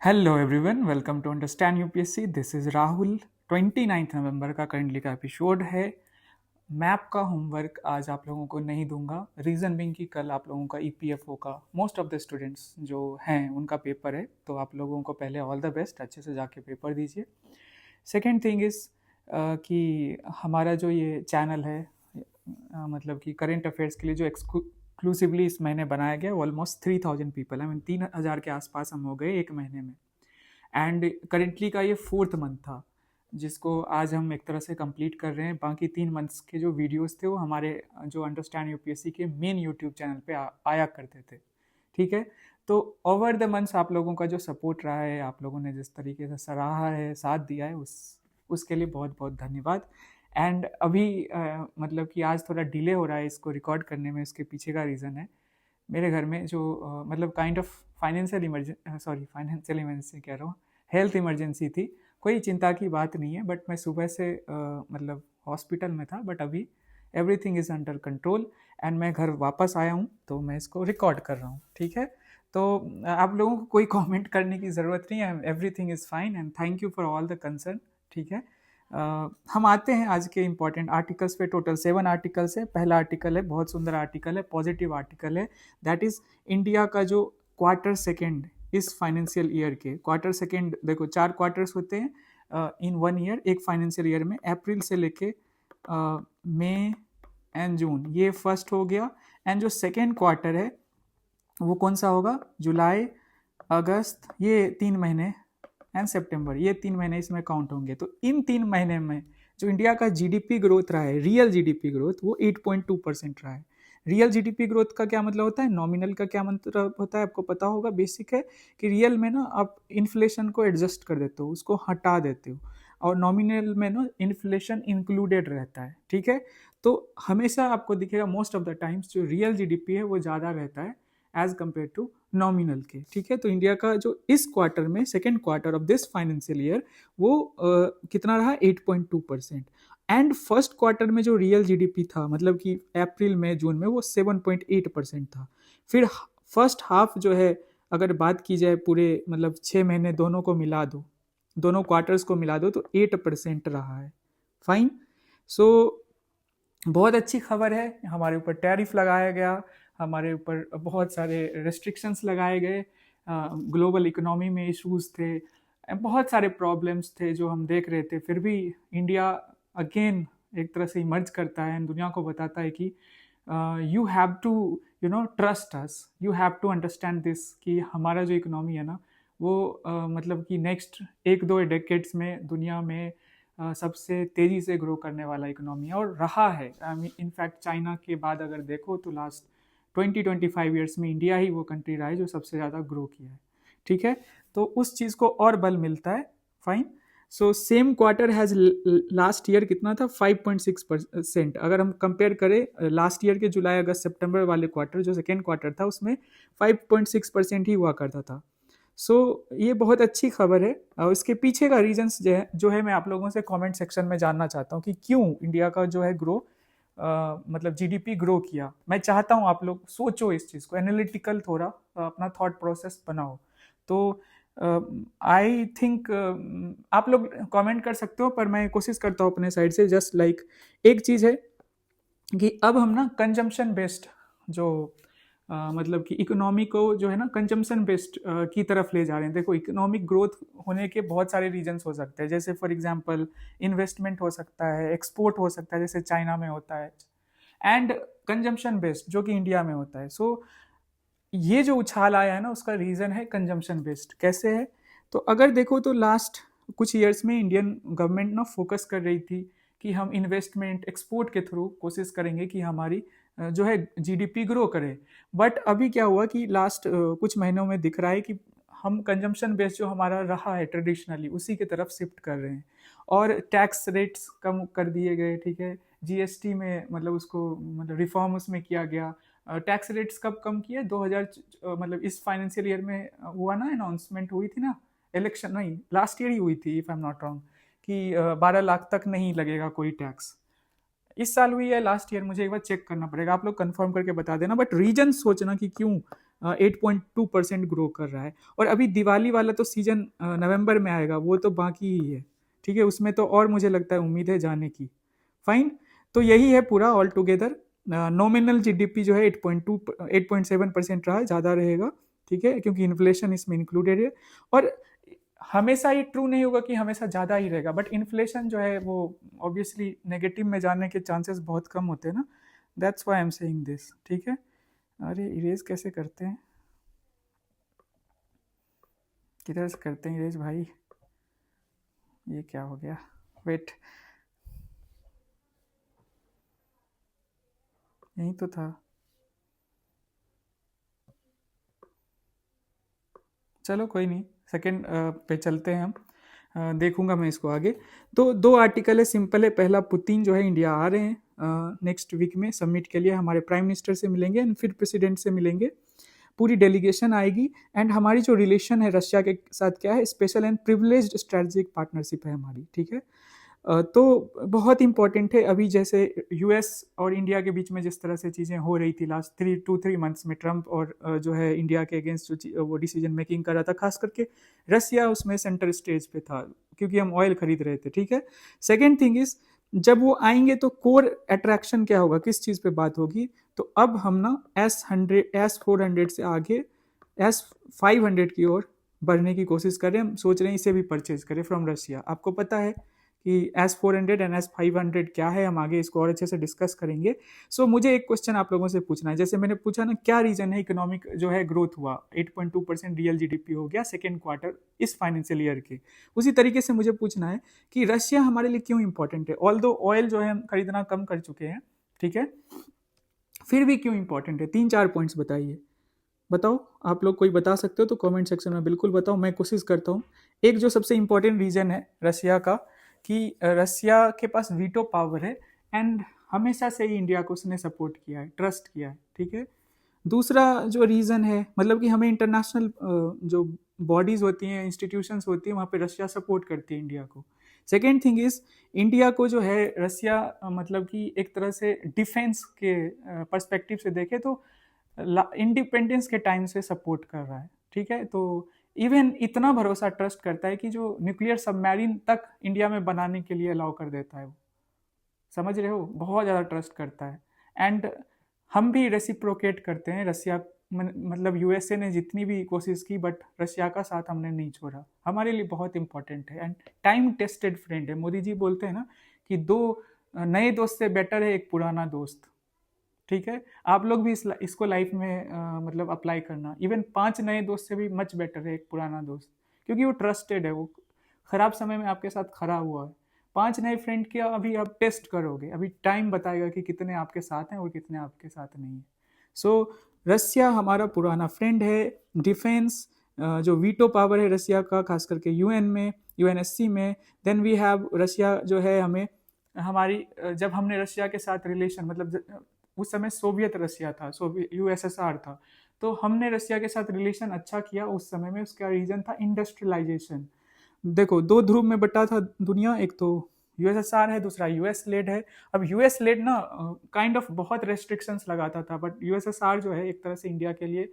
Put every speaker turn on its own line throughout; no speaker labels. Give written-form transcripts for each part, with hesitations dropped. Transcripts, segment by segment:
Hello everyone, welcome to understand UPSC. This is Rahul. 29 नवंबर का currently का एपिसोड है। मैप का होमवर्क आज आप लोगों को नहीं दूंगा, रीज़न बिंग कि कल आप लोगों का ईपीएफओ का मोस्ट ऑफ द स्टूडेंट्स जो हैं उनका पेपर है, तो आप लोगों को पहले ऑल द बेस्ट, अच्छे से जाके पेपर दीजिए। सेकेंड थिंग इज़ कि हमारा जो ये चैनल है मतलब कि करेंट अफेयर्स के लिए जो एक्सक्लूसिवली इस महीने बनाया गया, ऑलमोस्ट 3000 पीपल, आई मीन 3000 के आसपास हम हो गए एक महीने में। एंड करेंटली का ये 4th मंथ था जिसको आज हम एक तरह से कंप्लीट कर रहे हैं। बाकी 3 मंथ्स के जो वीडियोस थे वो हमारे जो अंडरस्टैंड यूपीएससी के मेन यूट्यूब चैनल पे आया करते थे। ठीक है, तो ओवर द मंथ्स आप लोगों का जो सपोर्ट रहा है, आप लोगों ने जिस तरीके से सराहा है, साथ दिया है, उसके लिए बहुत बहुत धन्यवाद। एंड अभी मतलब कि आज थोड़ा डिले हो रहा है इसको रिकॉर्ड करने में, इसके पीछे का रीज़न है मेरे घर में जो मतलब काइंड ऑफ फाइनेंशियल इमरजेंसी कह रहा हूँ, हेल्थ इमरजेंसी थी। कोई चिंता की बात नहीं है, बट मैं सुबह से मतलब हॉस्पिटल में था, बट अभी everything is under control and मैं घर वापस आया हूँ, तो मैं इसको रिकॉर्ड कर रहा हूँ। ठीक है, तो आप लोगों को कोई कमेंट करने की ज़रूरत नहीं है, everything is fine and thank you for all the concern. ठीक है, हम आते हैं आज के इंपॉर्टेंट आर्टिकल्स पे। टोटल 7 आर्टिकल्स है। पहला आर्टिकल है, बहुत सुंदर आर्टिकल है, पॉजिटिव आर्टिकल है, दैट इज इंडिया का जो क्वार्टर सेकेंड इस फाइनेंशियल ईयर के क्वार्टर सेकेंड, देखो 4 क्वार्टर्स होते हैं इन 1 ईयर, एक फाइनेंशियल ईयर में। अप्रैल से लेके मई एंड जून, ये फर्स्ट हो गया। एंड जो सेकेंड क्वार्टर है वो कौन सा होगा? जुलाई, अगस्त, ये 3 महीने एंड सितंबर, ये 3 महीने इसमें काउंट होंगे। तो इन 3 महीने में जो इंडिया का जीडीपी ग्रोथ रहा है, रियल जीडीपी ग्रोथ, वो 8.2% रहा है। रियल जीडीपी ग्रोथ का क्या मतलब होता है, नॉमिनल का क्या मतलब होता है, आपको पता होगा, बेसिक है कि रियल में ना आप इन्फ्लेशन को एडजस्ट कर देते हो, उसको हटा देते हो, और नॉमिनल में ना इन्फ्लेशन इंक्लूडेड रहता है। ठीक है, तो हमेशा आपको दिखेगा मोस्ट ऑफ द टाइम्स जो रियल जीडीपी है वो ज़्यादा रहता है एज कंपेयर टू नॉमिनल के। ठीक है, तो इंडिया का जो इस क्वार्टर में, second quarter of this financial year, वो कितना रहा? 8.2%। एंड फर्स्ट क्वार्टर में जो रियल जीडीपी था, मतलब कि अप्रैल में जून में, वो 7.8% था। फिर फर्स्ट हाफ जो है, अगर बात की जाए पूरे मतलब 6 महीने दोनों को मिला दो, दोनों क्वार्टर्स को मिला दो, तो 8% रहा है। फाइन, सो बहुत अच्छी खबर है। हमारे ऊपर टैरिफ लगाया गया, हमारे ऊपर बहुत सारे रेस्ट्रिक्शंस लगाए गए, ग्लोबल इकोनॉमी में इश्यूज थे, बहुत सारे प्रॉब्लम्स थे जो हम देख रहे थे। फिर भी इंडिया अगेन एक तरह से इमर्ज करता है, दुनिया को बताता है कि you have to trust us, you have to understand this, कि हमारा जो इकोनॉमी है ना वो मतलब कि नेक्स्ट 1-2 डेकेड्स में दुनिया में सबसे तेज़ी से ग्रो करने वाला इकोनॉमी है, और रहा है। आई मीन इनफैक्ट चाइना के बाद अगर देखो तो लास्ट 20-25 ईयर्स में इंडिया ही वो कंट्री रहा है जो सबसे ज़्यादा ग्रो किया है। ठीक है, तो उस चीज़ को और बल मिलता है। Fine, so same quarter has last year कितना था? 5.6%। अगर हम कंपेयर करें लास्ट ईयर के जुलाई अगस्त सितंबर वाले क्वार्टर, जो सेकेंड क्वार्टर था, उसमें 5.6% ही हुआ करता था। सो ये बहुत अच्छी खबर है, और इसके पीछे का रीजंस जो है मैं आप लोगों से कमेंट सेक्शन में जानना चाहता हूँ कि क्यों इंडिया का जो है ग्रो मतलब जीडीपी ग्रो किया। मैं चाहता हूँ आप लोग सोचो इस चीज़ को, एनालिटिकल थोड़ा अपना थॉट प्रोसेस बनाओ। तो आई थिंक आप लोग कमेंट कर सकते हो, पर मैं कोशिश करता हूँ अपने साइड से, जस्ट लाइक एक चीज़ है कि अब हम ना कंजम्पशन बेस्ड जो मतलब कि इकोनॉमी को जो है ना कंजम्पशन बेस्ड की तरफ ले जा रहे हैं। देखो, इकोनॉमिक ग्रोथ होने के बहुत सारे रीजंस हो सकते हैं, जैसे फॉर एग्जांपल इन्वेस्टमेंट हो सकता है, एक्सपोर्ट हो सकता है जैसे चाइना में होता है, एंड कंजम्पशन बेस्ड जो कि इंडिया में होता है। सो ये जो उछाल आया है ना, उसका रीज़न है कंजम्पशन बेस्ड। कैसे है? तो अगर देखो तो लास्ट कुछ ईयर्स में इंडियन गवर्नमेंट ना फोकस कर रही थी कि हम इन्वेस्टमेंट, एक्सपोर्ट के थ्रू कोशिश करेंगे कि हमारी जो है जीडीपी ग्रो करे। बट अभी क्या हुआ कि लास्ट कुछ महीनों में दिख रहा है कि हम कंजम्पशन बेस्ड जो हमारा रहा है ट्रेडिशनली, उसी की तरफ शिफ्ट कर रहे हैं, और टैक्स रेट्स कम कर दिए गए। ठीक है, जीएसटी में मतलब उसको मतलब रिफॉर्म उसमें किया गया। टैक्स रेट्स कब कम किए? 2000 मतलब इस फाइनेंशियल ईयर में हुआ ना, अनाउंसमेंट हुई थी ना, इलेक्शन नहीं, लास्ट ईयर ही हुई थी if I am not wrong, कि 12 लाख तक नहीं लगेगा कोई टैक्स। इस साल हुई है लास्ट ईयर, मुझे एक बार चेक करना पड़ेगा, आप लोग कंफर्म करके बता देना। बट रीजन सोचना कि क्यों 8.2% ग्रो कर रहा है। और अभी दिवाली वाला तो सीजन नवंबर में आएगा, वो तो बाकी ही है, ठीक है, उसमें तो और मुझे लगता है उम्मीद है जाने की। फाइन, तो यही है पूरा ऑल टुगेदर। नॉमिनल जीडीपी जो है 8.7% रहा है, ज़्यादा रहेगा, ठीक है, क्योंकि इन्फ्लेशन इसमें इंक्लूडेड है। और हमेशा ये ट्रू नहीं होगा कि हमेशा ज़्यादा ही रहेगा, बट इन्फ्लेशन जो है वो ऑब्वियसली नेगेटिव में जाने के चांसेस बहुत कम होते हैं ना, that's why I am saying this, ठीक है। अरे इरेज कैसे करते हैं, किधर से करते हैं इरेज भाई, ये क्या हो गया, वेट, यही तो था, चलो कोई नहीं, सेकंड पे चलते हैं हम, देखूंगा मैं इसको आगे। तो दो आर्टिकल है, सिंपल है। पहला, पुतिन जो है इंडिया आ रहे हैं नेक्स्ट वीक में समिट के लिए, हमारे प्राइम मिनिस्टर से मिलेंगे एंड फिर प्रेसिडेंट से मिलेंगे, पूरी डेलीगेशन आएगी। एंड हमारी जो रिलेशन है रशिया के साथ क्या है, special and privileged strategic partnership है हमारी, ठीक है। तो बहुत इंपॉर्टेंट है। अभी जैसे यूएस और इंडिया के बीच में जिस तरह से चीज़ें हो रही थी लास्ट 3 मंथ्स में, ट्रम्प और जो है इंडिया के अगेंस्ट जो वो डिसीजन मेकिंग कर रहा था, खास करके रसिया उसमें सेंटर स्टेज पे था, क्योंकि हम ऑयल खरीद रहे थे, ठीक है। सेकेंड थिंग इज, जब वो आएंगे तो कोर अट्रैक्शन क्या होगा, किस चीज़ पे बात होगी, तो अब हम ना S400 से आगे S500 की ओर बढ़ने की कोशिश कर रहे हैं। हम सोच रहे हैं इसे भी परचेज करें फ्रॉम रशिया। आपको पता है कि S400 एंड S500 क्या है, हम आगे इसको और अच्छे से डिस्कस करेंगे। सो मुझे एक क्वेश्चन आप लोगों से पूछना है, जैसे मैंने पूछा ना, क्या रीजन है इकोनॉमिक जो है ग्रोथ हुआ, 8.2% रियल जीडीपी हो गया सेकेंड क्वार्टर इस फाइनेंशियल ईयर के, उसी तरीके से मुझे पूछना है कि रशिया हमारे लिए क्यों इंपॉर्टेंट है। ऑल्दो ऑयल जो है हम खरीदना कम कर चुके हैं, ठीक है, फिर भी क्यों इंपॉर्टेंट है, 3-4 पॉइंट्स बताइए, बताओ। आप लोग कोई बता सकते हो तो कमेंट सेक्शन में बिल्कुल बताओ, मैं कोशिश करता हूँ। एक जो सबसे इंपॉर्टेंट रीजन है रशिया का, कि रशिया के पास वीटो पावर है, एंड हमेशा से ही इंडिया को उसने सपोर्ट किया है, ट्रस्ट किया है, ठीक है। दूसरा जो रीज़न है, मतलब कि हमें इंटरनेशनल जो बॉडीज़ होती हैं, इंस्टीट्यूशंस होती हैं, वहाँ पे रशिया सपोर्ट करती है इंडिया को। सेकेंड थिंग इज़, इंडिया को जो है रशिया मतलब कि एक तरह से डिफेंस के पर्सपेक्टिव से देखे तो इंडिपेंडेंस के टाइम से सपोर्ट कर रहा है, ठीक है। तो इवन इतना भरोसा ट्रस्ट करता है कि जो न्यूक्लियर सबमरीन तक इंडिया में बनाने के लिए अलाउ कर देता है वो, समझ रहे हो, बहुत ज़्यादा ट्रस्ट करता है। एंड हम भी रेसिप्रोकेट करते हैं, रशिया मतलब यूएसए ने जितनी भी कोशिश की, बट रशिया का साथ हमने नहीं छोड़ा, हमारे लिए बहुत इंपॉर्टेंट है एंड टाइम टेस्टेड फ्रेंड है। मोदी जी बोलते हैं ना कि दो नए दोस्त से बेटर है एक पुराना दोस्त, ठीक है। आप लोग भी इसको लाइफ में मतलब अप्लाई करना, इवन 5 नए दोस्त से भी मच बेटर है एक पुराना दोस्त, क्योंकि वो ट्रस्टेड है, वो खराब समय में आपके साथ खड़ा हुआ है। 5 नए फ्रेंड के अभी आप टेस्ट करोगे, अभी टाइम बताएगा कि कितने आपके साथ हैं और कितने आपके साथ नहीं है। सो रसिया हमारा पुराना फ्रेंड है। डिफेंस जो वीटो पावर है रसिया का, खास करके यूएन में, यूएनएससी में। देन वी हैव रशिया जो है हमें हमारी जब हमने रशिया के साथ रिलेशन, मतलब उस समय सोवियत रशिया था, यूएसएसआर था, तो हमने रशिया के साथ रिलेशन अच्छा किया उस समय में। उसका रीजन था इंडस्ट्रियलाइजेशन। देखो, दो ध्रुव में बटा था दुनिया, एक तो यूएसएसआर है, दूसरा यूएस लेड है। अब यूएस लेड ना काइंड ऑफ बहुत रेस्ट्रिक्शंस लगाता था, बट यूएसएसआर जो है एक तरह से इंडिया के लिए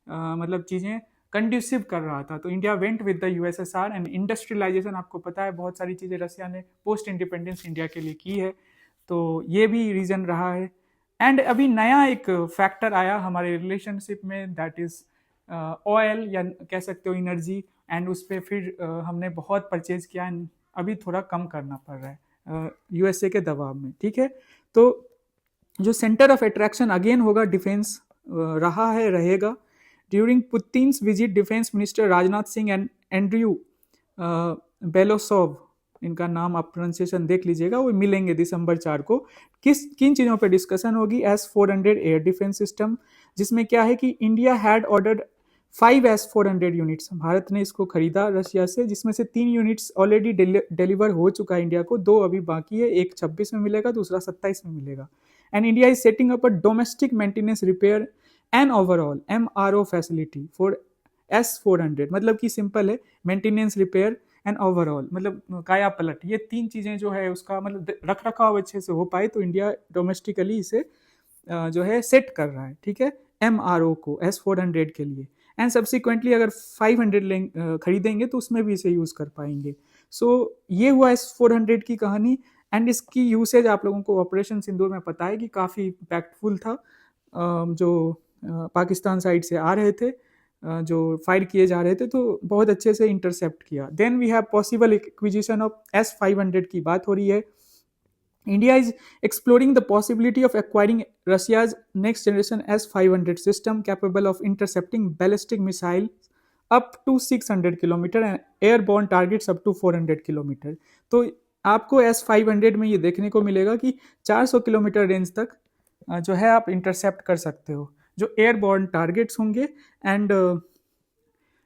मतलब चीज़ें कंड्यूसिव कर रहा था, तो India went with the USSR and industrialisation. आपको पता है बहुत सारी चीज़ें रशिया ने पोस्ट इंडिपेंडेंस इंडिया के लिए की है, तो ये भी रीज़न रहा है। एंड अभी नया एक फैक्टर आया हमारे रिलेशनशिप में, दैट इज़ ऑयल, या कह सकते हो एनर्जी, एंड उस पर फिर हमने बहुत परचेज किया, एंड अभी थोड़ा कम करना पड़ रहा है यूएसए के दबाव में, ठीक है। तो जो सेंटर ऑफ अट्रैक्शन अगेन होगा डिफेंस, रहा है, रहेगा। During Putin's visit, defence minister Rajnath Singh and Andrew Belousov, इनका नाम आप प्रोनाउंसिएशन देख लीजिएगा, वो मिलेंगे दिसंबर 4 को। किन चीज़ों पे डिस्कशन होगी, S400 एयर डिफेंस सिस्टम, जिसमें क्या है कि India had ordered 5 S400 units, Bharat ने इसको खरीदा रशिया से, जिसमें से 3 यूनिट्स ऑलरेडी डिलीवर हो चुका है इंडिया को, 2 अभी बाकी है, एक 26 में मिलेगा, दूसरा 27 में मिलेगा। And India is setting up a domestic maintenance, repair and overall MRO facility for S400, मतलब कि सिंपल है, मेंटेनेंस, रिपेयर एंड ओवरऑल, मतलब काया पलट, ये 3 चीज़ें जो है उसका मतलब रख रखाव अच्छे से हो पाए, तो इंडिया डोमेस्टिकली इसे जो है सेट कर रहा है, ठीक है। MRO को S400 के लिए, एंड सब्सिक्वेंटली अगर 500 खरीदेंगे तो उसमें भी इसे यूज़ कर पाएंगे। सो ये हुआ S400 की कहानी, एंड इसकी यूसेज आप लोगों को ऑपरेशन सिंदूर में पता है कि काफ़ी इम्पैक्टफुल था। जो पाकिस्तान साइड से आ रहे थे, जो फायर किए जा रहे थे, तो बहुत अच्छे से इंटरसेप्ट किया। Then we have possible acquisition of S500 की बात हो रही है। India is exploring the possibility of acquiring Russia's next generation S-500 system capable of intercepting ballistic missiles up to 600 kilometre and airborne targets up to 400 kilometre. तो आपको S-500 में ये देखने को मिलेगा कि 400 किलोमीटर रेंज तक जो है आप इंटरसेप्ट कर सकते हो, जो एयरबॉर्न टारगेट्स होंगे, एंड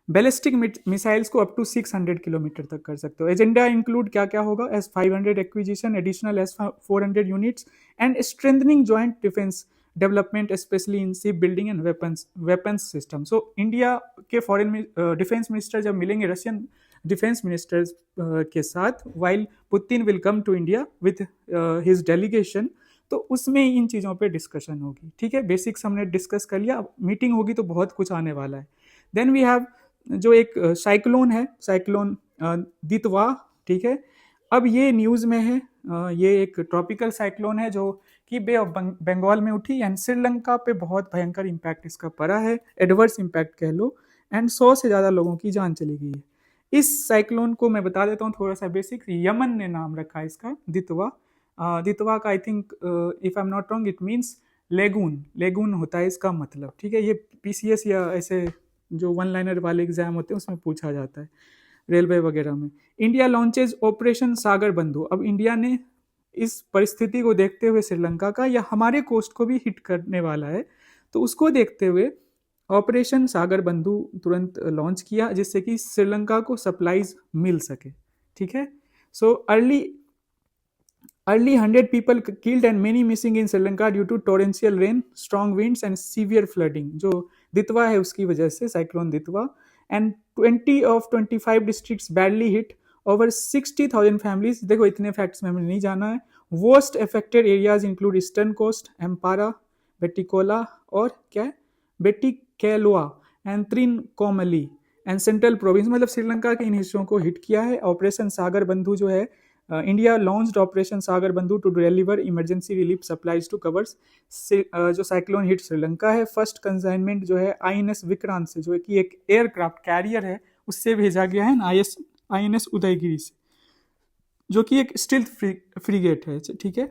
बैलिस्टिक मिसाइल्स को अप टू 600 किलोमीटर तक कर सकते हो। एजेंडा इंक्लूड क्या क्या होगा? S500 acquisition, additional S400 units, and strengthening joint defence development specially in ship building and weapons system. So India के फॉरेन डिफेंस मिनिस्टर जब मिलेंगे रशियन डिफेंस मिनिस्टर्स के साथ, while Putin will come to India with his delegation, तो उसमें इन चीज़ों पे discussion होगी। ठीक है, बेसिक्स हमने डिस्कस कर लिया, मीटिंग होगी तो बहुत कुछ आने वाला है। देन वी हैव जो एक साइक्लोन है, साइक्लोन दितवा। ठीक है, अब ये न्यूज़ में है, ये एक ट्रॉपिकल साइक्लोन है जो कि बे ऑफ बंगाल में उठी, एंड श्रीलंका पे बहुत भयंकर इम्पैक्ट इसका पड़ा है, एडवर्स इम्पैक्ट कह लो, एंड 100 से ज़्यादा लोगों की जान चली गई है। इस साइक्लोन को मैं बता देता हूँ थोड़ा सा बेसिक। यमन ने नाम रखा है इसका, दितवा। दितवा का I think if I am not wrong it means lagoon, lagoon होता है इसका मतलब। ठीक है, ये PCS या ऐसे जो वन लाइनर वाले एग्जाम होते हैं उसमें पूछा जाता है, रेलवे वगैरह में। इंडिया लॉन्चेज ऑपरेशन सागर बंधु। अब इंडिया ने इस परिस्थिति को देखते हुए श्रीलंका का या हमारे कोस्ट को भी हिट करने वाला है, तो उसको देखते हुए ऑपरेशन सागर बंधु तुरंत लॉन्च किया, जिससे कि श्रीलंका को सप्लाईज मिल सके। ठीक है, सो early 100 people killed and many missing in Sri Lanka due to torrential rain, strong winds and severe flooding। जो दितवा है उसकी वजह से, cyclone Ditwah. And 20 of 25 districts badly hit, over 60,000 families। देखो इतने फैक्ट्स में हमें नहीं जाना है। Worst affected areas include eastern coast, Ampara, Batticaloa और क्या है, Batticaloa and Trincomalee and central province. मतलब श्रीलंका के इन हिस्सों को हिट किया है। ऑपरेशन सागर बंधु जो है, India launched operation Sagar Bandhu to deliver emergency relief supplies to covers जो साइक्लोन हिट श्रीलंका है। फर्स्ट कंसाइनमेंट जो है INS विक्रांत से, जो कि एक एयरक्राफ्ट कैरियर है, उससे भेजा गया है INS उदयगिरी से, जो कि एक स्टिल्थ फ्रीगेट है। ठीक है,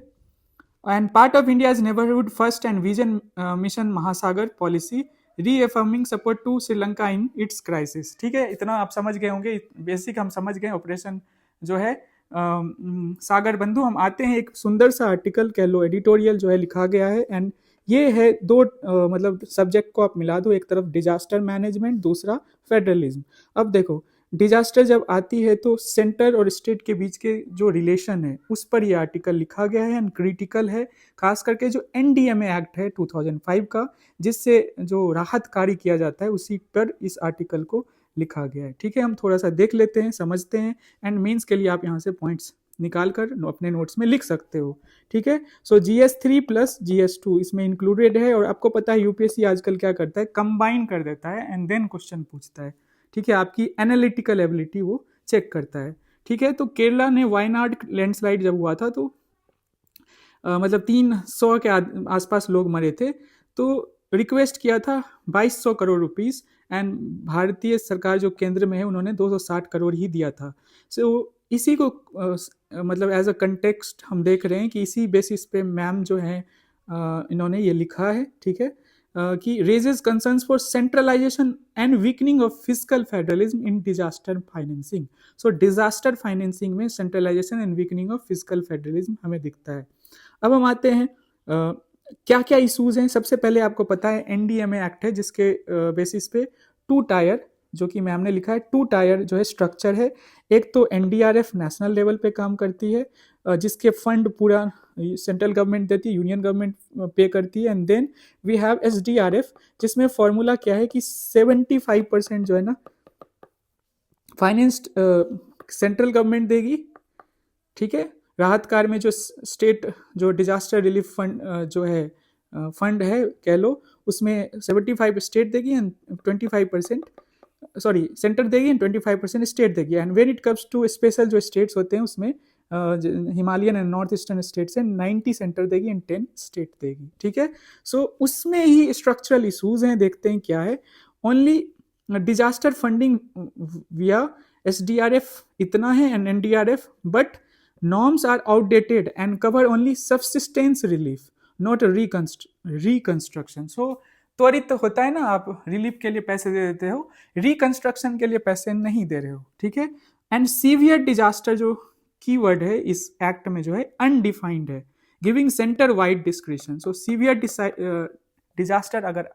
and part of India's neighbourhood first and vision mission Mahasagar policy, reaffirming support to Sri Lanka in its crisis. ठीक है, इतना आप समझ गए होंगे, बेसिक हम समझ गए ऑपरेशन जो है सागर बंधु। हम आते हैं एक सुंदर सा आर्टिकल कह लो, एडिटोरियल जो है लिखा गया है, एंड ये है दो मतलब सब्जेक्ट को आप मिला दो, एक तरफ डिजास्टर मैनेजमेंट, दूसरा फेडरलिज्म। अब देखो, डिजास्टर जब आती है तो सेंटर और स्टेट के बीच के जो रिलेशन है उस पर ये आर्टिकल लिखा गया है, एंड क्रिटिकल है, खास करके जो NDMA एक्ट है 2005 का, जिससे जो राहत कार्य किया जाता है उसी पर इस आर्टिकल को लिखा गया है। ठीक है, हम थोड़ा सा देख लेते हैं, समझते हैं, एंड मेंस के लिए आप यहाँ से पॉइंट्स निकाल कर अपने नोट्स में लिख सकते हो। ठीक है, सो GS3 प्लस GS2 इसमें इंक्लूडेड है, और आपको पता है UPSC आजकल क्या करता है, कंबाइन कर देता है एंड देन क्वेश्चन पूछता है। ठीक है, आपकी एनालिटिकल एबिलिटी वो चेक करता है। ठीक है, तो केरला ने वायनाड लैंडस्लाइड जब हुआ था तो मतलब 300 के आसपास लोग मरे थे, तो रिक्वेस्ट किया था 2200 करोड़ रुपीस, एंड भारतीय सरकार जो केंद्र में है उन्होंने 260 करोड़ ही दिया था। सो इसी को मतलब एज अ कंटेक्स्ट हम देख रहे हैं कि इसी बेसिस पे मैम जो है इन्होंने ये लिखा है। ठीक है, कि raises concerns for centralisation and weakening of physical federalism in disaster financing. So disaster financing में centralisation and weakening of physical federalism हमें दिखता है। अब हम आते हैं क्या क्या इशूज हैं। सबसे पहले आपको पता है NDMA एक्ट है, जिसके बेसिस पे 2 टायर, जो कि मैम ने लिखा है 2 टायर जो है स्ट्रक्चर है। एक तो NDRF नेशनल लेवल पे काम करती है, जिसके फंड पूरा सेंट्रल गवर्नमेंट देती है, यूनियन गवर्नमेंट पे करती है, and then we have SDRF, जिसमें फॉर्मूला क्या है कि 75% जो है ना फाइनेंस सेंट्रल गवर्नमेंट देगी। ठीक है, राहत कार्य में जो स्टेट जो डिजास्टर रिलीफ फंड जो है फंड है कह लो, उसमें 75 स्टेट देगी एंड 25%, सॉरी सेंटर देगी एंड 25% स्टेट देगी। And when it comes to special जो स्टेट्स होते हैं उसमें Himalayan and north eastern state से 90 सेंटर देगी एंड 10 स्टेट देगी, ठीक है। सो उसमें ही स्ट्रक्चरल इशूज हैं, देखते हैं क्या है। ओनली डिजास्टर फंडिंग विया SDRF इतना है and NDRF, but norms are outdated and cover only subsistence relief, not reconstruction. So त्वरित होता है ना, आप रिलीफ के लिए पैसे दे देते हो, रिकंस्ट्रक्शन के लिए पैसे नहीं दे रहे हो, ठीक है। एंड सीवियर डिजास्टर जो कीवर्ड है इस एक्ट में जो है अनडिफाइंड है, गिविंग सेंटर वाइड डिस्क्रिप्शन। सो सीवियर डिजास्टर अगर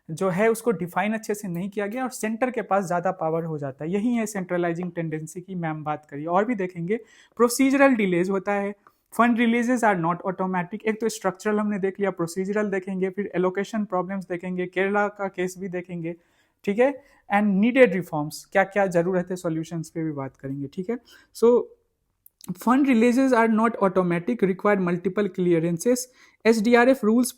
जो है उसको डिफाइन अच्छे से नहीं किया गया और सेंटर के पास ज़्यादा पावर हो जाता है, यही है सेंट्रलाइजिंग टेंडेंसी की मैम बात करिए। और भी देखेंगे, प्रोसीजरल डिलेज होता है, fund releases are not automatic. एक तो स्ट्रक्चरल हमने देख लिया, प्रोसीजरल देखेंगे, फिर एलोकेशन प्रॉब्लम्स देखेंगे, केरला का केस भी देखेंगे, ठीक है। एंड नीडेड रिफॉर्म्स, क्या क्या जरूरत है, सॉल्यूशंस पे भी बात करेंगे, ठीक है। सो fund releases are not automatic, require multiple clearances. SDRF rules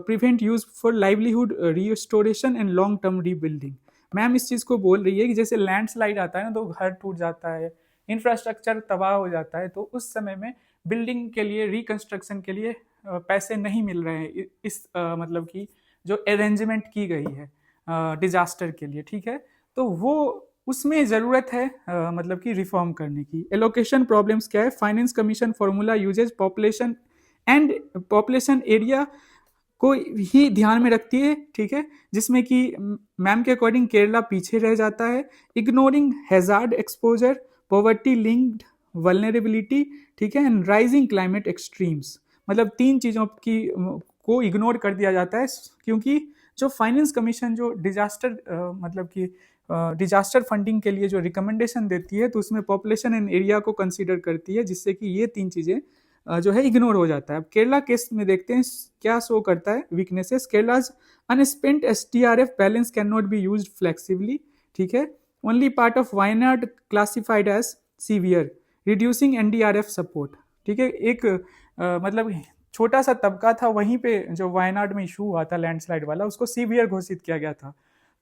prevent use for livelihood restoration and long term rebuilding. Ma'am इस चीज़ को बोल रही है कि जैसे लैंडस्लाइड आता है ना तो घर टूट जाता है, इंफ्रास्ट्रक्चर तबाह हो जाता है, तो उस समय में बिल्डिंग के लिए, रिकंस्ट्रक्शन के लिए पैसे नहीं मिल रहे हैं, इस मतलब कि जो अरेंजमेंट की गई है डिजास्टर के लिए, ठीक है। तो वो उसमें ज़रूरत है मतलब कि रिफॉर्म करने की। एलोकेशन प्रॉब्लम्स क्या है, finance commission formula uses population and population area को ही ध्यान में रखती है, ठीक है, जिसमें कि मैम के अकॉर्डिंग केरला पीछे रह जाता है। Ignoring hazard exposure, poverty linked vulnerability, ठीक है, एंड राइजिंग क्लाइमेट एक्सट्रीम्स, मतलब 3 चीज़ों की को इग्नोर कर दिया जाता है, क्योंकि जो फाइनेंस कमीशन जो डिजास्टर मतलब कि डिजास्टर फंडिंग के लिए जो रिकमेंडेशन देती है तो उसमें पॉपुलेशन एंड एरिया को कंसीडर करती है, जिससे कि ये 3 चीज़ें जो है इग्नोर हो जाता है। अब केरला केस में देखते हैं क्या शो करता है weaknesses. Kerala's unspent SDRF balance can not be used flexibly, ठीक है। Only part of Wayanad classified as severe, reducing NDRF support, ठीक है। एक मतलब छोटा सा तबका था वहीं पे जो वायनाड में इशू हुआ था लैंडस्लाइड वाला, उसको सीवियर घोषित किया गया था,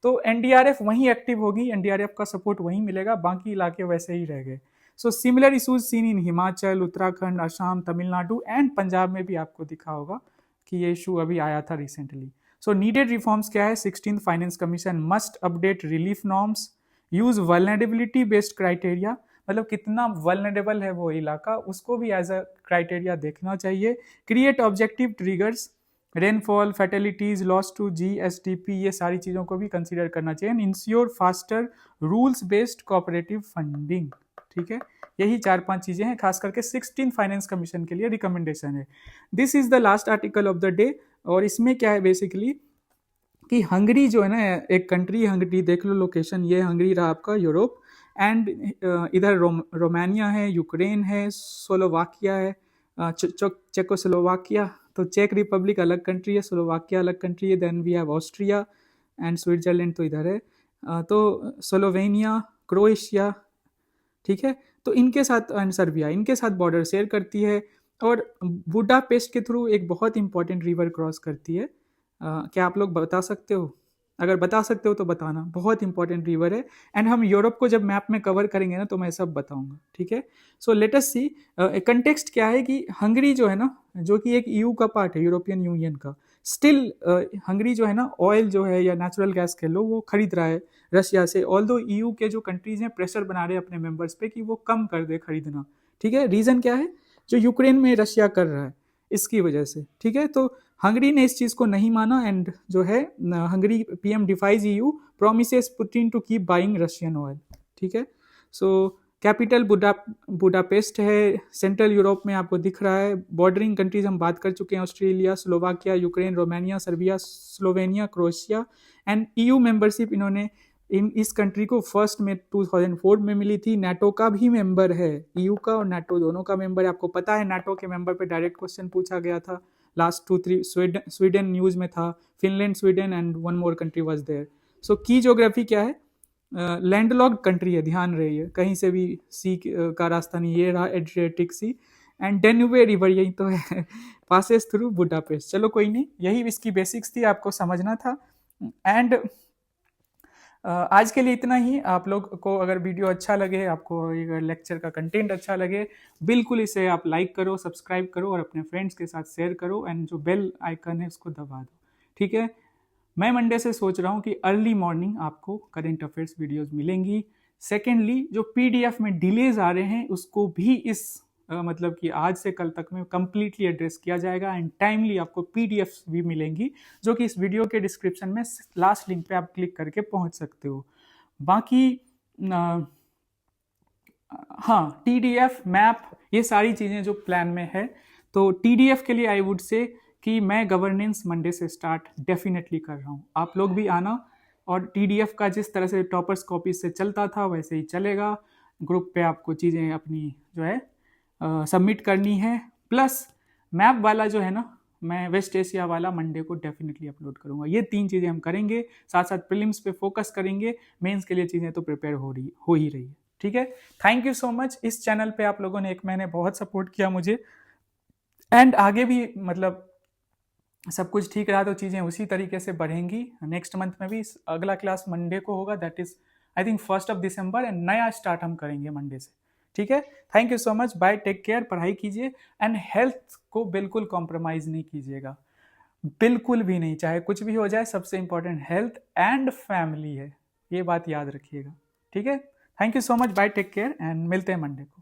तो NDRF वहीं एक्टिव होगी, NDRF का सपोर्ट वहीं मिलेगा, बाकी इलाके वैसे ही रह गए। So similar issues seen in Himachal, Uttarakhand, Assam, Tamil Nadu and Punjab में भी आपको दिखा होगा कि ये इशू अभी आया था रिसेंटली। सो नीडेड रिफॉर्म्स क्या है, 16th finance commission must update relief norms, use vulnerability based criteria, मतलब कितना वल्नरेबल है वो इलाका, उसको भी एज अ क्राइटेरिया देखना चाहिए। Create objective triggers, rainfall, fatalities, loss to GSDP, ये सारी चीज़ों को भी कंसीडर करना चाहिए। And ensure faster rules based cooperative funding, ठीक है। यही 4-5 चीज़ें हैं, खास करके 16 फाइनेंस कमीशन के लिए रिकमेंडेशन है। This is the last article of the day. और इसमें क्या है बेसिकली कि हंगरी जो है ना, एक कंट्री हंगरी, देख लो लोकेशन, ये हंगरी रहा आपका यूरोप, एंड इधर रोमानिया है, यूक्रेन है, स्लोवाकिया है, चेकोस्लोवाकिया, तो चेक रिपब्लिक अलग कंट्री है, स्लोवाकिया अलग कंट्री है, then we have Austria and Switzerland, तो इधर है, तो स्लोवेनिया, क्रोएशिया, ठीक है। तो इनके साथ सर्बिया, इनके साथ बॉर्डर शेयर करती है और बुडापेस्ट के थ्रू एक बहुत इंपॉर्टेंट रिवर क्रॉस करती है। क्या आप लोग बता सकते हो? अगर बता सकते हो तो बताना, बहुत इंपॉर्टेंट रिवर है। एंड हम यूरोप को जब मैप में कवर करेंगे ना तो मैं सब बताऊंगा, ठीक है। सो लेट अस सी कंटेक्स्ट क्या है कि हंगरी जो है ना, जो कि एक EU का पार्ट है, यूरोपियन यूनियन का, स्टिल हंगरी जो है ना ऑयल जो है या नेचुरल गैस कह लो वो खरीद रहा है रशिया से। ऑल्दो EU के जो कंट्रीज हैं प्रेशर बना रहे हैं अपने मेंबर्स पे कि वो कम कर दे खरीदना, ठीक है। रीजन क्या है, जो यूक्रेन में रशिया कर रहा है इसकी वजह से, ठीक है। तो हंगरी ने इस चीज़ को नहीं माना एंड जो है Hungary PM defies EU, promises Putin to keep buying Russian oil, ठीक है। सो कैपिटल बुडापेस्ट है, सेंट्रल यूरोप में आपको दिख रहा है। बॉर्डरिंग कंट्रीज हम बात कर चुके हैं, Australia, Slovakia, Ukraine, Romania, Serbia, Slovenia, Croatia. And EU membership इन्होंने इस कंट्री को फर्स्ट में 2004 में मिली थी। नाटो का भी मेंबर है, EU का और नाटो दोनों का मेंबर है। आपको पता है नाटो के मेंबर पे डायरेक्ट क्वेश्चन पूछा गया था लास्ट 2-3, स्वीडन न्यूज में था, Finland, Sweden and one more country was there. So की ज्योग्राफी क्या है, लैंडलॉक्ड कंट्री है, ध्यान रहिए, कहीं से भी सी का रास्ता नहीं, ये रहा एड्रियाटिक सी। एंड डेन्यूबे रिवर यही तो है, पासेस थ्रू बुडापेस्ट। चलो कोई नहीं, यही इसकी बेसिक्स थी, आपको समझना था। एंड आज के लिए इतना ही। आप लोग को अगर वीडियो अच्छा लगे, आपको अगर लेक्चर का कंटेंट अच्छा लगे, बिल्कुल इसे आप लाइक करो, सब्सक्राइब करो और अपने फ्रेंड्स के साथ शेयर करो, एंड जो बेल आइकन है उसको दबा दो, ठीक है। मैं मंडे से सोच रहा हूँ कि अर्ली मॉर्निंग आपको करंट अफेयर्स वीडियोस मिलेंगी। सेकेंडली, जो पीडीएफ में डिलेज आ रहे हैं उसको भी इस मतलब कि आज से कल तक में कंप्लीटली एड्रेस किया जाएगा, एंड टाइमली आपको पीडीएफ भी मिलेंगी, जो कि इस वीडियो के डिस्क्रिप्शन में लास्ट लिंक पे आप क्लिक करके पहुंच सकते हो। बाकी हाँ, टीडीएफ, मैप, ये सारी चीज़ें जो प्लान में है। तो टीडीएफ के लिए आई वुड से कि मैं गवर्नेंस मंडे से स्टार्ट डेफिनेटली कर रहा हूँ, आप लोग भी आना। और टीडीएफ का जिस तरह से टॉपर्स कॉपी से चलता था वैसे ही चलेगा। ग्रुप पे आपको चीज़ें अपनी जो है सबमिट करनी है। प्लस मैप वाला जो है ना, मैं वेस्ट एशिया वाला मंडे को डेफिनेटली अपलोड करूंगा। ये 3 चीज़ें हम करेंगे, साथ साथ प्रीलिम्स पे फोकस करेंगे, मेंस के लिए चीज़ें तो प्रिपेयर हो ही रही है, ठीक है। Thank you so much. इस चैनल पे आप लोगों ने 1 महीने बहुत सपोर्ट किया मुझे, एंड आगे भी मतलब सब कुछ ठीक रहा तो चीज़ें उसी तरीके से बढ़ेंगी। नेक्स्ट मंथ में भी अगला क्लास मंडे को होगा, दैट इज आई थिंक 1 दिसंबर, एंड नया स्टार्ट हम करेंगे मंडे से, ठीक है। Thank you so much, bye, take care, पढ़ाई कीजिए, एंड हेल्थ को बिल्कुल कॉम्प्रोमाइज़ नहीं कीजिएगा, बिल्कुल भी नहीं, चाहे कुछ भी हो जाए, सबसे इंपॉर्टेंट हेल्थ एंड फैमिली है, ये बात याद रखिएगा, ठीक है। Thank you so much, bye, take care, and मिलते हैं मंडे को।